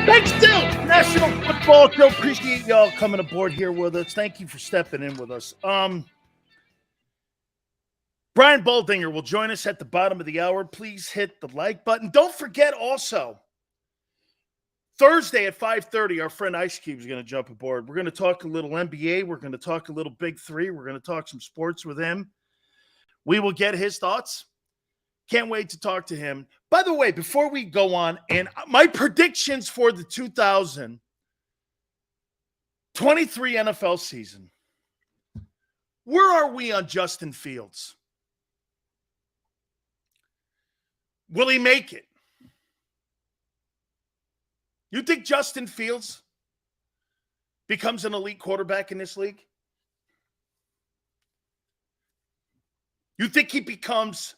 Thanks, still National Football Show. Appreciate y'all coming aboard here with us. Thank you for stepping in with us. Brian Baldinger will join us at the bottom of the hour. Please hit the like button. Don't forget also, Thursday at 5:30, our friend Ice Cube is going to jump aboard. We're going to talk a little NBA. We're going to talk a little Big Three. We're going to talk some sports with him. We will get his thoughts. Can't wait to talk to him. By the way, before we go on, and my predictions for the 2023 NFL season, where are we on Justin Fields? Will he make it? You think Justin Fields becomes an elite quarterback in this league? You think he becomes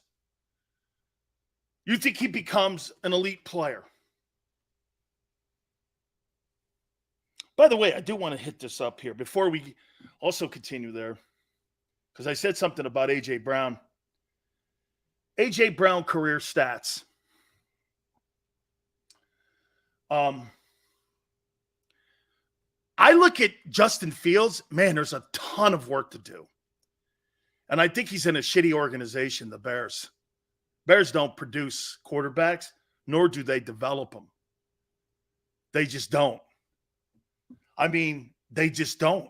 an elite player? By the way, I do want to hit this up here before we also continue there, because I said something about A.J. Brown. A.J. Brown career stats. I look at Justin Fields, man, there's a ton of work to do. And I think he's in a shitty organization, the Bears. Bears don't produce quarterbacks, nor do they develop them. They just don't. I mean, they just don't.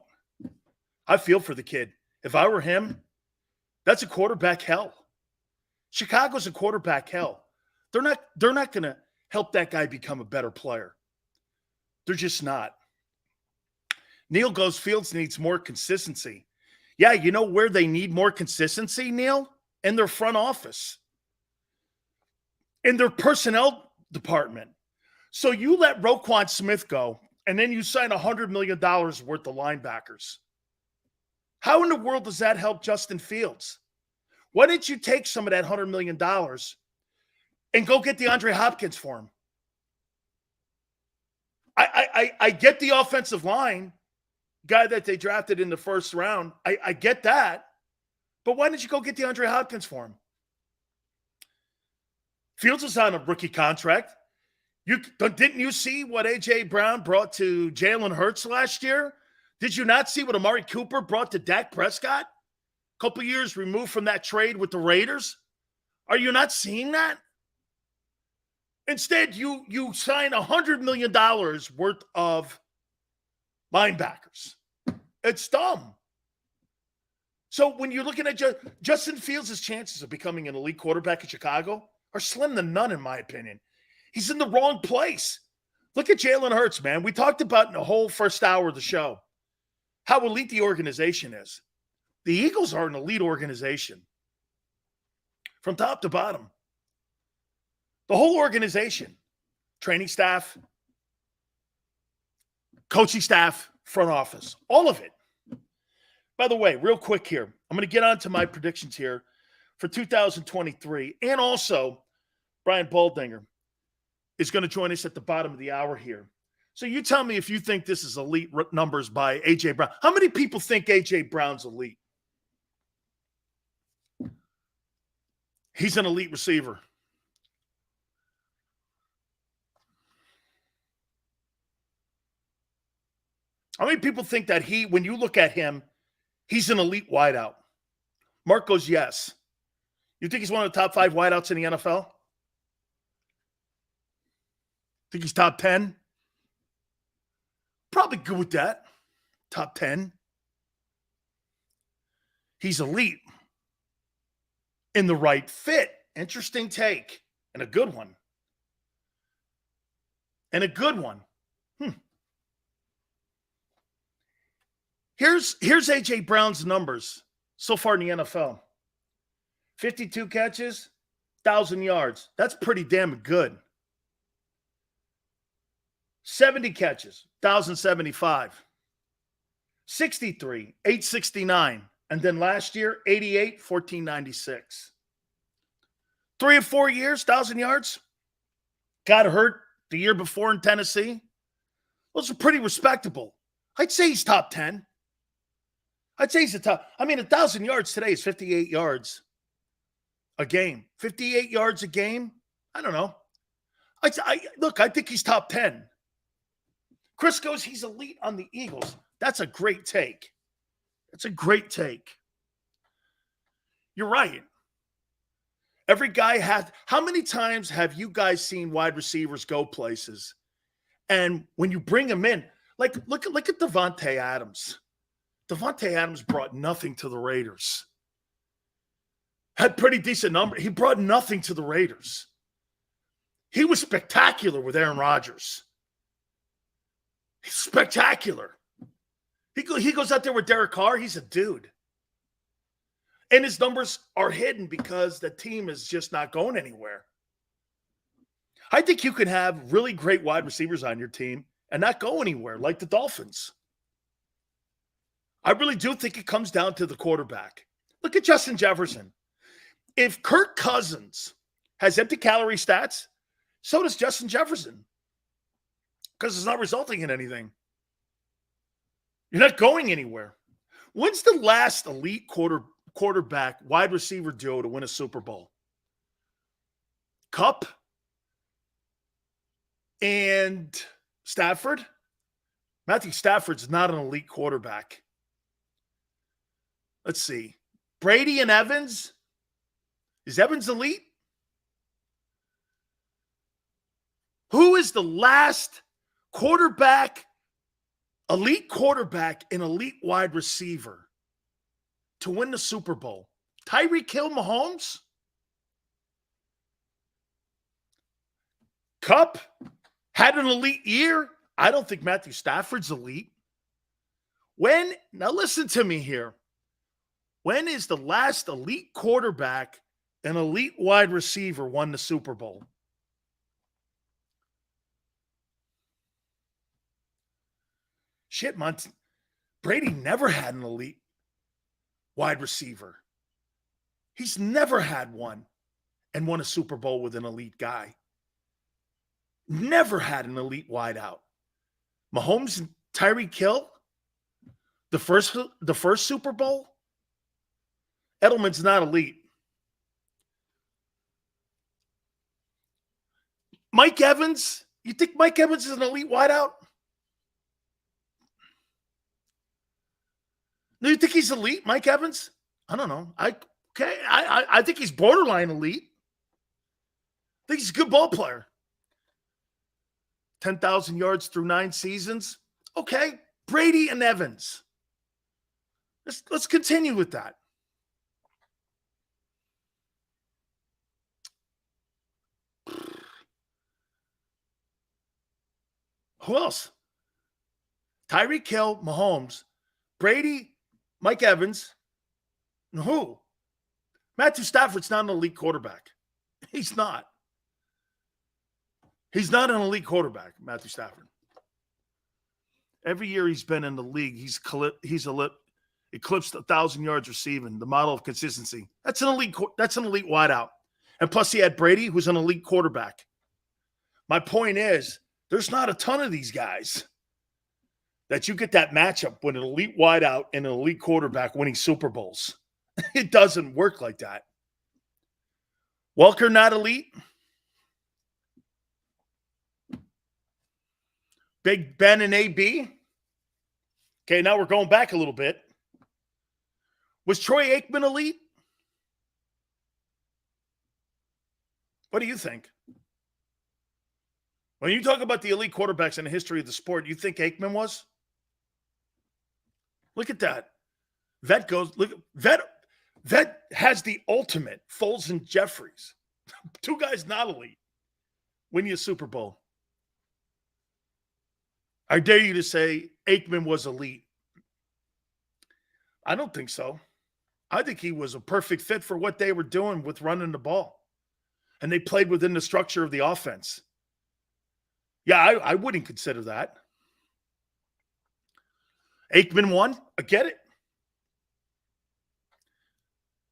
I feel for the kid. If I were him, that's a quarterback hell. Chicago's a quarterback hell. They're not going to help that guy become a better player. They're just not. Neil goes, Fields needs more consistency. Yeah, you know where they need more consistency, Neil? In their front office. In their personnel department. So you let Roquan Smith go, and then you sign $100 million worth of linebackers. How in the world does that help Justin Fields? Why didn't you take some of that $100 million and go get DeAndre Hopkins for him? I get the offensive line guy that they drafted in the first round. I get that. But why didn't you go get DeAndre Hopkins for him? Fields was on a rookie contract. Didn't you see what A.J. Brown brought to Jalen Hurts last year? Did you not see what Amari Cooper brought to Dak Prescott? A couple years removed from that trade with the Raiders? Are you not seeing that? Instead, you sign $100 million worth of linebackers. It's dumb. So when you're looking at Justin Fields' chances of becoming an elite quarterback in Chicago are slim to none, in my opinion. He's in the wrong place. Look at Jalen Hurts, man. We talked about in the whole first hour of the show how elite the organization is. The Eagles are an elite organization from top to bottom. The whole organization, training staff, coaching staff, front office, all of it. By the way, real quick here, I'm going to get on to my predictions here for 2023. And also, Brian Baldinger is going to join us at the bottom of the hour here. So you tell me if you think this is elite numbers by A.J. Brown. How many people think A.J. Brown's elite? He's an elite receiver. How many people think that when you look at him, he's an elite wideout? Mark goes, yes. You think he's one of the top 5 wideouts in the NFL? Think he's top 10? Probably good with that. Top 10. He's elite. In the right fit. Interesting take. And a good one. Here's A.J. Brown's numbers so far in the NFL. 52 catches, 1,000 yards. That's pretty damn good. 70 catches, 1,075. 63, 869. And then last year, 88, 1,496. 3 or 4 years, 1,000 yards. Got hurt the year before in Tennessee. Those are pretty respectable. I'd say he's top 10. I'd say he's a top. 1,000 yards today is 58 yards a game. 58 yards a game? I don't know. Look, I think he's top 10. Chris goes, he's elite on the Eagles. That's a great take. That's a great take. You're right. Every guy has. How many times have you guys seen wide receivers go places? And when you bring them in, like look at Davante Adams. Davante Adams brought nothing to the Raiders. Had pretty decent number. He brought nothing to the Raiders. He was spectacular with Aaron Rodgers. He's spectacular. He goes out there with Derek Carr. He's a dude. And his numbers are hidden because the team is just not going anywhere. I think you can have really great wide receivers on your team and not go anywhere, like the Dolphins. I really do think it comes down to the quarterback. Look at Justin Jefferson. If Kirk Cousins has empty calorie stats, so does Justin Jefferson. Because it's not resulting in anything. You're not going anywhere. When's the last elite quarterback wide receiver duo to win a Super Bowl? Kupp and Stafford? Matthew Stafford's not an elite quarterback. Let's see. Brady and Evans? Is Evans elite? Who is the last quarterback, elite quarterback, and elite wide receiver to win the Super Bowl? Tyreek Hill, Mahomes? Kupp had an elite year. I don't think Matthew Stafford's elite. Now listen to me here. When is the last elite quarterback and elite wide receiver won the Super Bowl? Shit, Brady never had an elite wide receiver. He's never had one and won a Super Bowl with an elite guy. Never had an elite wideout. Mahomes and Tyreek Hill, the first Super Bowl. Edelman's not elite. Mike Evans, you think Mike Evans is an elite wideout? Do you think he's elite, Mike Evans? I don't know. I think he's borderline elite. I think he's a good ball player. 10,000 yards through 9 seasons. Okay, Brady and Evans. Let's continue with that. Who else? Tyreek Hill, Mahomes, Brady, Mike Evans, and who? Matthew Stafford's not an elite quarterback. He's not. He's not an elite quarterback, Matthew Stafford. Every year he's been in the league, he's eclipsed 1,000 yards receiving, the model of consistency. That's an elite wideout. And plus he had Brady, who's an elite quarterback. My point is, there's not a ton of these guys that you get that matchup with an elite wideout and an elite quarterback winning Super Bowls. It doesn't work like that. Welker not elite. Big Ben and AB. Okay, now we're going back a little bit. Was Troy Aikman elite? What do you think? When you talk about the elite quarterbacks in the history of the sport, you think Aikman was? Look at that. Vet has the ultimate. Foles and Jeffries. 2 guys not elite. Win you a Super Bowl. I dare you to say Aikman was elite. I don't think so. I think he was a perfect fit for what they were doing with running the ball. And they played within the structure of the offense. Yeah, I wouldn't consider that. Aikman won. I get it.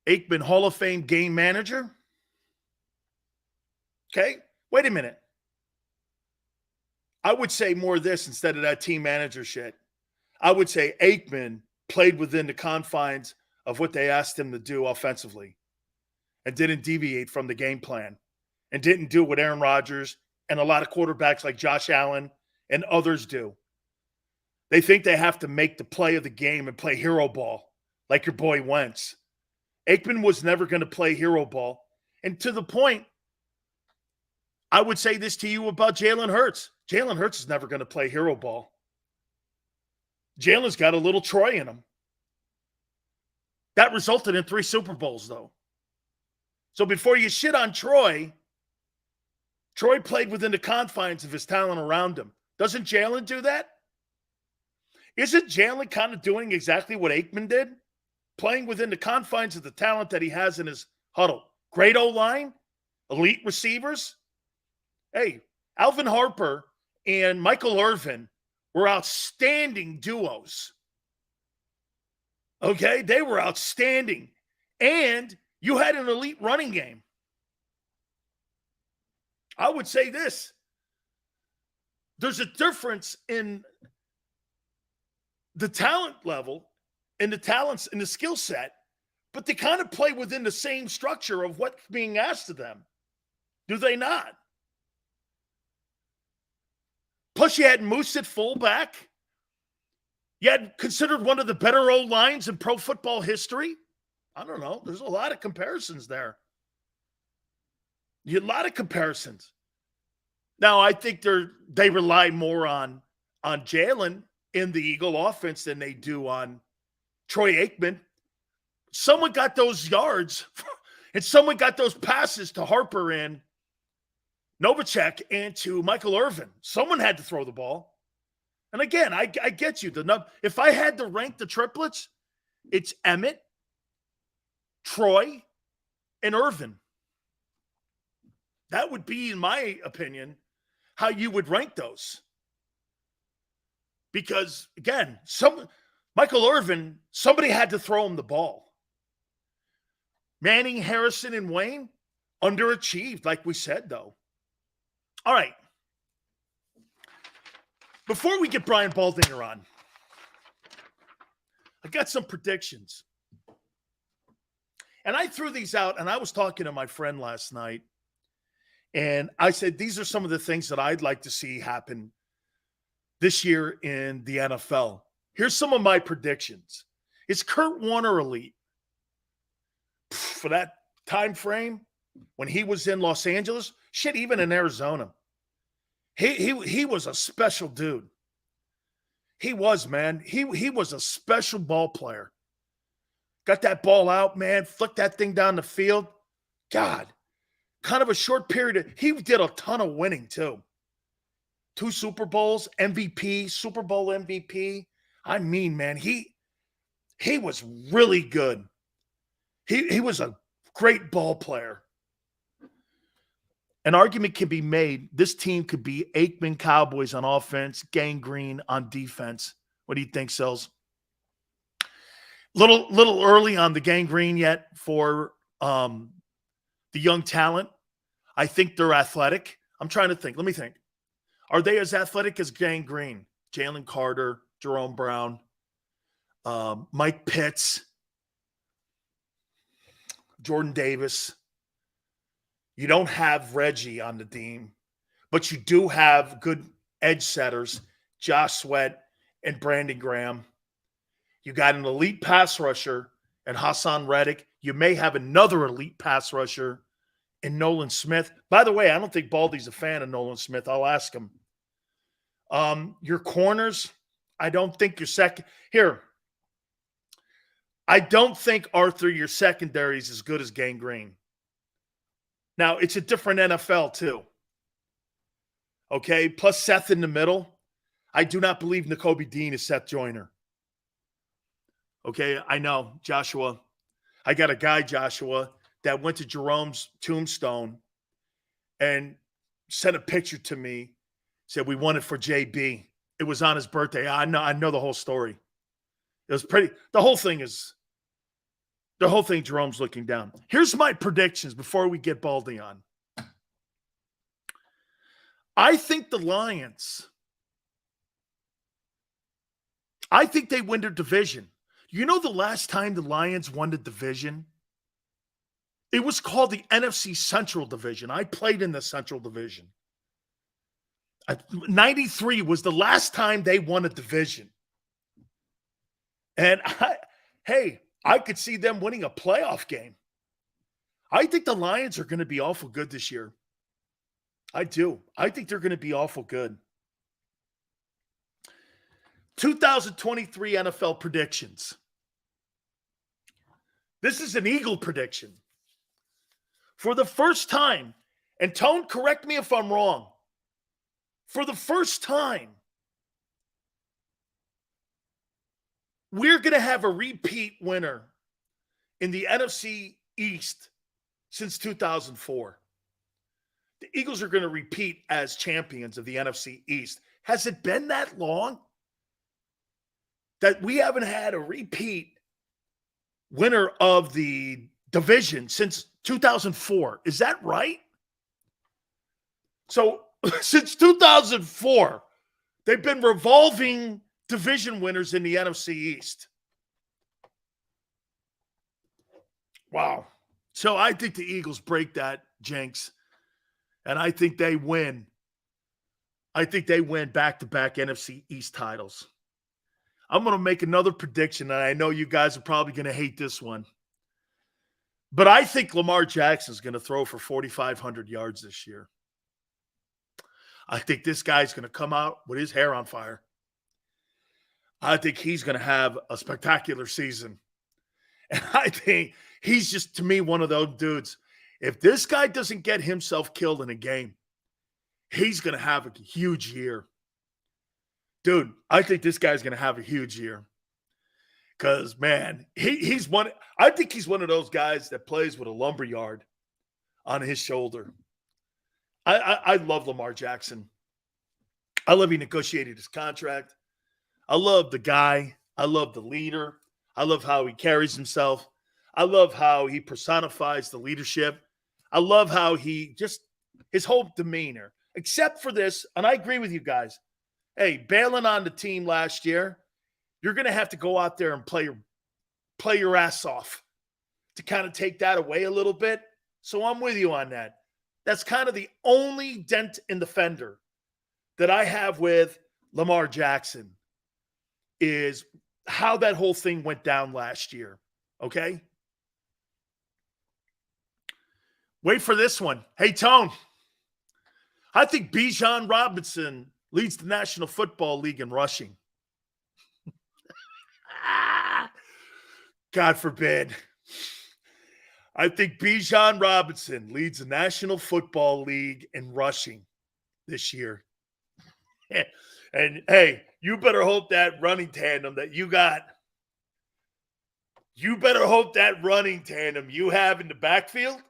Aikman, Hall of Fame game manager. Okay, wait a minute. I would say more of this instead of that team manager shit. I would say Aikman played within the confines of what they asked him to do offensively and didn't deviate from the game plan and didn't do what Aaron Rodgers and a lot of quarterbacks like Josh Allen and others do. They think they have to make the play of the game and play hero ball like your boy Wentz. Aikman was never going to play hero ball. And to the point, I would say this to you about Jalen Hurts. Jalen Hurts is never going to play hero ball. Jalen's got a little Troy in him. That resulted in 3 Super Bowls, though. So before you shit on Troy played within the confines of his talent around him. Doesn't Jalen do that? Isn't Jalen kind of doing exactly what Aikman did? Playing within the confines of the talent that he has in his huddle. Great O-line, elite receivers. Hey, Alvin Harper and Michael Irvin were outstanding duos. Okay, they were outstanding. And you had an elite running game. I would say this. There's a difference in the talent level and the talents and the skill set, but they kind of play within the same structure of what's being asked of them. Do they not? Plus, you had Moose at fullback. You had considered one of the better O-lines in pro football history. I don't know. There's a lot of comparisons there. A lot of comparisons. Now, I think they rely more on Jalen in the Eagle offense than they do on Troy Aikman. Someone got those yards, and someone got those passes to Harper and Novacek and to Michael Irvin. Someone had to throw the ball. And again, I get you. If I had to rank the triplets, it's Emmett, Troy, and Irvin. That would be, in my opinion, how you would rank those. Because, again, Michael Irvin, somebody had to throw him the ball. Manning, Harrison, and Wayne underachieved, like we said, though. All right. Before we get Brian Baldinger on, I got some predictions. And I threw these out, and I was talking to my friend last night, and I said, these are some of the things that I'd like to see happen this year in the NFL. Here's some of my predictions. Is Kurt Warner elite? For that time frame, when he was in Los Angeles, shit, even in Arizona. He was a special dude. He was, man. He was a special ball player. Got that ball out, man. Flicked that thing down the field. God, kind of a short period. He did a ton of winning, too. 2 Super Bowls, MVP, Super Bowl MVP. I mean, man, he was really good. He was a great ball player. An argument can be made. This team could be Aikman Cowboys on offense, Gang Green on defense. What do you think, Sells? Little early on the Gang Green yet for the young talent. I think they're athletic. I'm trying to think. Let me think. Are they as athletic as Gang Green? Jalen Carter, Jerome Brown, Mike Pitts, Jordan Davis. You don't have Reggie on the team, but you do have good edge setters, Josh Sweat and Brandon Graham. You got an elite pass rusher and Hassan Reddick. You may have another elite pass rusher in Nolan Smith. By the way, I don't think Baldy's a fan of Nolan Smith. I'll ask him. Your corners, I don't think your second. Here, I don't think, Arthur, your secondary is as good as Gang Green. Now, it's a different NFL, too. Okay, plus Seth in the middle. I do not believe Nakobe Dean is Seth Joyner. Okay, I know, Joshua. I got a guy, Joshua, that went to Jerome's tombstone and sent a picture to me, said we won it for JB. It was on his birthday. I know the whole story. It was pretty. The whole thing, Jerome's looking down. Here's my predictions before we get Baldy on. I think the Lions, I think they win their division. You know the last time the Lions won the division? It was called the NFC Central Division. I played in the Central Division. 93 was the last time they won a division. And I could see them winning a playoff game. I think the Lions are going to be awful good this year. I do. I think they're going to be awful good. 2023 NFL predictions. This is an Eagle prediction. For the first time, and Tone, correct me if I'm wrong, for the first time, we're going to have a repeat winner in the NFC East since 2004. The Eagles are going to repeat as champions of the NFC East. Has it been that long that we haven't had a repeat winner of the division since 2004? Is that right? So since 2004, they've been revolving division winners in the NFC East. Wow. So I think the Eagles break that jinx, and I think they win. I think they win back-to-back NFC East titles. I'm going to make another prediction, and I know you guys are probably going to hate this one. But I think Lamar Jackson is going to throw for 4,500 yards this year. I think this guy's going to come out with his hair on fire. I think he's going to have a spectacular season. And I think he's just, to me, one of those dudes. If this guy doesn't get himself killed in a game, he's going to have a huge year. Dude, I think this guy's going to have a huge year. Because, man, he's one. I think he's one of those guys that plays with a lumberyard on his shoulder. I love Lamar Jackson. I love he negotiated his contract. I love the guy. I love the leader. I love how he carries himself. I love how he personifies the leadership. I love how his whole demeanor, except for this, and I agree with you guys. Hey, bailing on the team last year, you're going to have to go out there and play your ass off to kind of take that away a little bit. So I'm with you on that. That's kind of the only dent in the fender that I have with Lamar Jackson is how that whole thing went down last year. Okay? Wait for this one. Hey, Tone. I think Bijan Robinson leads the National Football League in rushing. God forbid. I think Bijan Robinson leads the National Football League in rushing this year. And, hey, you better hope that running tandem that you got, you better hope that running tandem you have in the backfield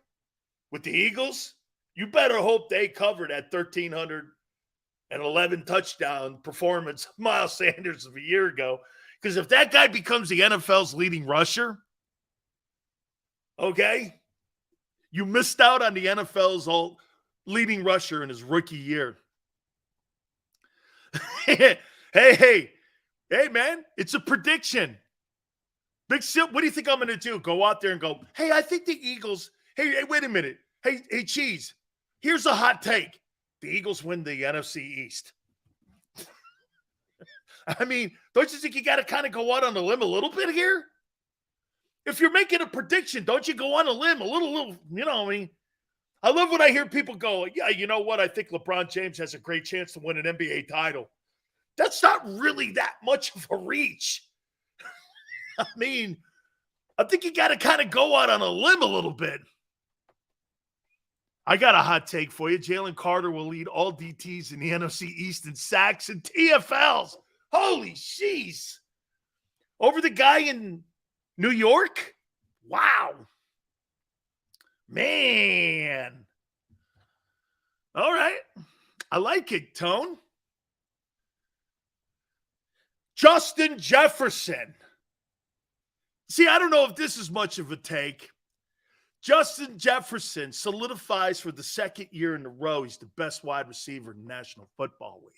with the Eagles, you better hope they cover that 1,311 touchdown performance of Miles Sanders of a year ago. Because if that guy becomes the NFL's leading rusher, okay, you missed out on the NFL's leading rusher in his rookie year. Hey, man, it's a prediction. Big Sil, what do you think I'm going to do? Go out there and go, hey, I think the Eagles, hey, wait a minute. Hey, Cheese, here's a hot take. The Eagles win the NFC East. I mean, don't you think you got to kind of go out on a limb a little bit here? If you're making a prediction, don't you go on a limb a little, you know, I mean, I love when I hear people go, yeah, you know what? I think LeBron James has a great chance to win an NBA title. That's not really that much of a reach. I mean, I think you got to kind of go out on a limb a little bit. I got a hot take for you. Jalen Carter will lead all DTs in the NFC East in sacks and TFLs. Holy jeez. Over the guy in New York? Wow. Man. All right. I like it, Tone. Justin Jefferson. See, I don't know if this is much of a take. Justin Jefferson solidifies for the second year in a row. He's the best wide receiver in the National Football League.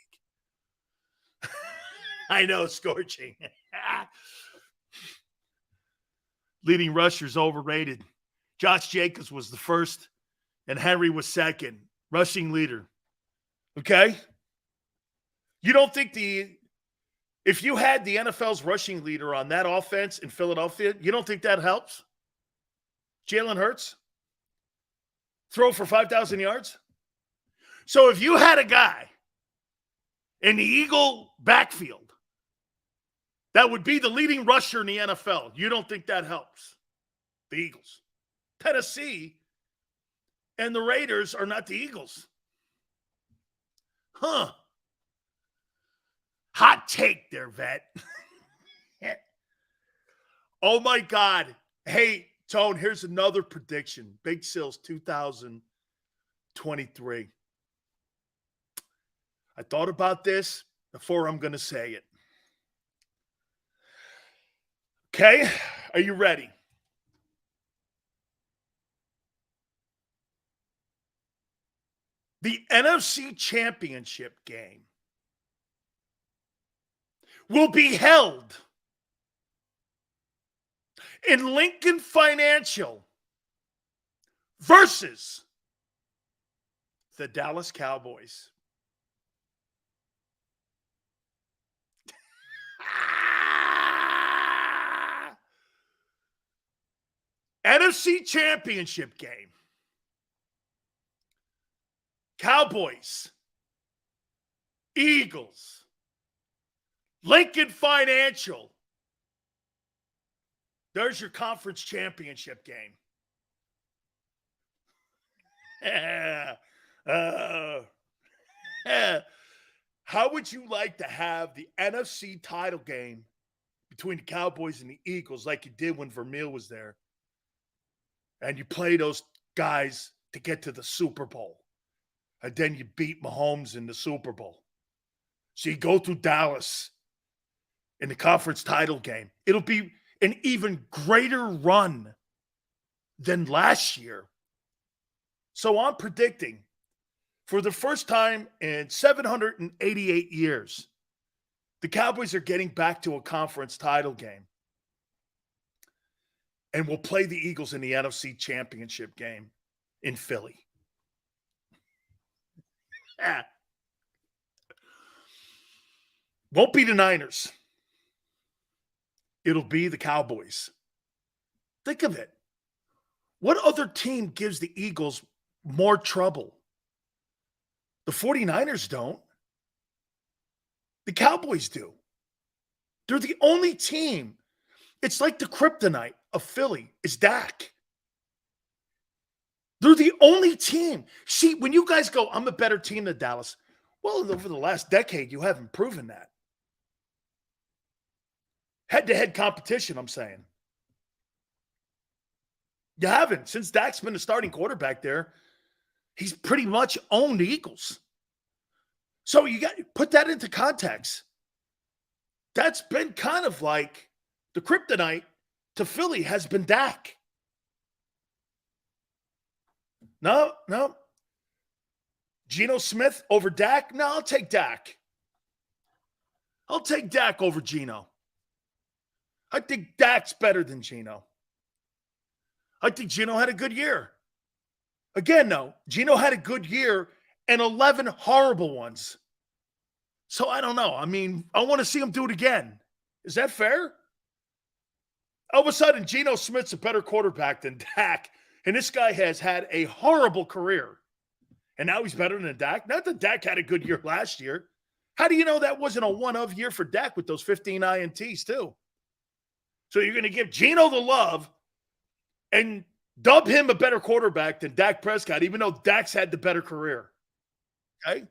I know, scorching. Leading rushers overrated. Josh Jacobs was the first, and Henry was second. Rushing leader. Okay? You don't think If you had the NFL's rushing leader on that offense in Philadelphia, you don't think that helps? Jalen Hurts? Throw for 5,000 yards? So if you had a guy in the Eagle backfield that would be the leading rusher in the NFL, you don't think that helps? The Eagles. Tennessee and the Raiders are not the Eagles. Huh. Hot take there, vet. Oh, my God. Hey, Tone, here's another prediction. Big Sills 2023. I thought about this before I'm going to say it. Okay? Are you ready? The NFC Championship Game will be held in Lincoln Financial versus the Dallas Cowboys. NFC Championship Game. Cowboys, Eagles, Lincoln Financial. There's your conference championship game. How would you like to have the NFC title game between the Cowboys and the Eagles like you did when Vermeil was there? And you play those guys to get to the Super Bowl. And then you beat Mahomes in the Super Bowl. So you go through Dallas in the conference title game. It'll be an even greater run than last year. So I'm predicting for the first time in 788 years, the Cowboys are getting back to a conference title game. And we'll play the Eagles in the NFC Championship Game in Philly. Won't be the Niners. It'll be the Cowboys. Think of it. What other team gives the Eagles more trouble? The 49ers don't. The Cowboys do. They're the only team. It's like the kryptonite of Philly is Dak. They're the only team. See, when you guys go, I'm a better team than Dallas. Well, over the last decade, you haven't proven that. Head-to-head competition, I'm saying. You haven't. Since Dak's been the starting quarterback there, he's pretty much owned the Eagles. So you got to put that into context. That's been kind of like the kryptonite to Philly has been Dak. No. Geno Smith over Dak? No, I'll take Dak. I'll take Dak over Geno. I think Dak's better than Geno. I think Geno had a good year. Again, no, Geno had a good year and 11 horrible ones. So I don't know. I mean, I want to see him do it again. Is that fair? All of a sudden, Geno Smith's a better quarterback than Dak, and this guy has had a horrible career. And now he's better than Dak. Not that Dak had a good year last year. How do you know that wasn't a one-of year for Dak with those 15 INTs too? So you're going to give Geno the love and dub him a better quarterback than Dak Prescott, even though Dak's had the better career. Okay?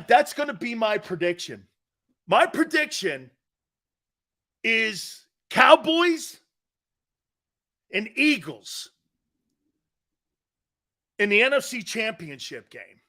That's going to be my prediction. My prediction is Cowboys and Eagles in the NFC Championship Game.